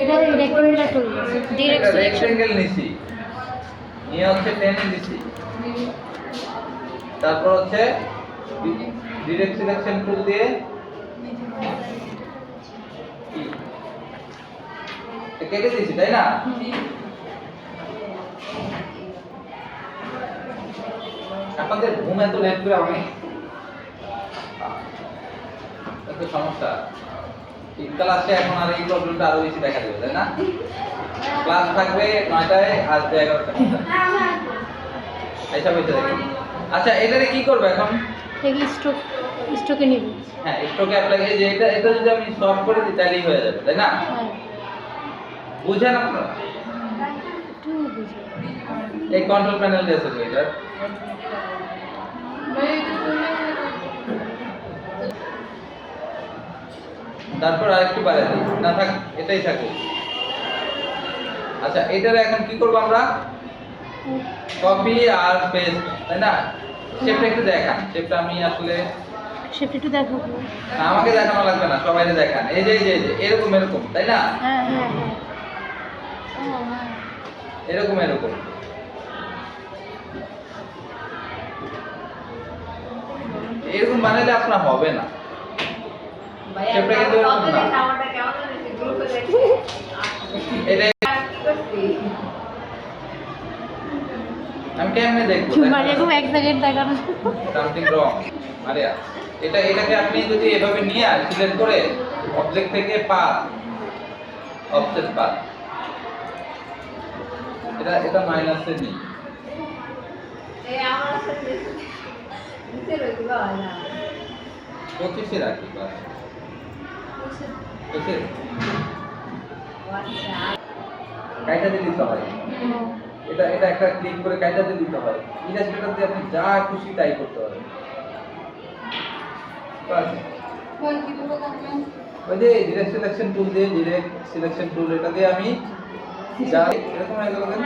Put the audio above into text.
এটা রেক্টেঙ্গুলার টুল direct selection rectangle নিছি নিয়ে হচ্ছে টেনে দিছি তারপর হচ্ছে ডিরেক্ট সিলেকশন টুল দিয়ে কেটে দিয়েছি তাই না আপনাদের ঘুম এত লেট করে আমি এত সমস্যা শীতকাল আসছে এখন আর এই প্রবলেমটা আরো বেশি দেখা দেবে তাই না ক্লাস থাকবে 9টায় আসবে 11টায় এইসব হইতে দেখি আচ্ছা এটারে কি করবে এখন থেকে স্ট্রোকে নিব হ্যাঁ স্ট্রোকে অ্যাপ্লাই যে এটা যদি আমি সলভ করে দিই তাহলেই হয়ে যাবে তাই না হ্যাঁ বুঝেন আপনারা একটু বুঝি এই কন্ট্রোল প্যানেল দিয়ে আছে এটা তারপর আরেকটু বাড়াই দিই না থাক এটাই থাকুক আচ্ছা এটারে এখন কি করব আমরা কপি আর পেস্ট তাই না শেপটা একটু দেখান শেপটা আমি আসলে সেটা একটু দেখাবো না, আমাকে দেখানো লাগবে না সবাইকে দেখান এই যে এরকম এরকম তাই না হ্যাঁ হ্যাঁ হ্যাঁ ও হ্যাঁ এরকম এরকম এরকম বানালে আপনার হবে না শেপটা কিন্তু এরকম না এটা আমি কেমনে দেখবো মানে এরকম এক সেকেন্ড দেখানো সামথিং রং আরিয়া এটাকে আপনি যদি এভাবে নিয়ে সিলেক্ট করে অবজেক্ট থেকে পাথ অফসেট পাথ এটা মাইনাসে নেই এই আমার সাথে নিচে রইতে হয় না 25 এ রাখি বাস ওকে আচ্ছা কাইটা দিয়ে দিতে হয় এটা একটা ক্লিক করে কাইটা দিয়ে দিতে হয় ইলাস্ট্রেটর দিয়ে আপনি যা খুশি তাই করতে পারেন বাস কোন কি পুরো করবেন ওই যে ডিরেক্ট সিলেকশন টুল দিয়ে ডিরেক্ট সিলেকশন টুল এটা দিয়ে আমি যা এরকম হয়ে গেল কেন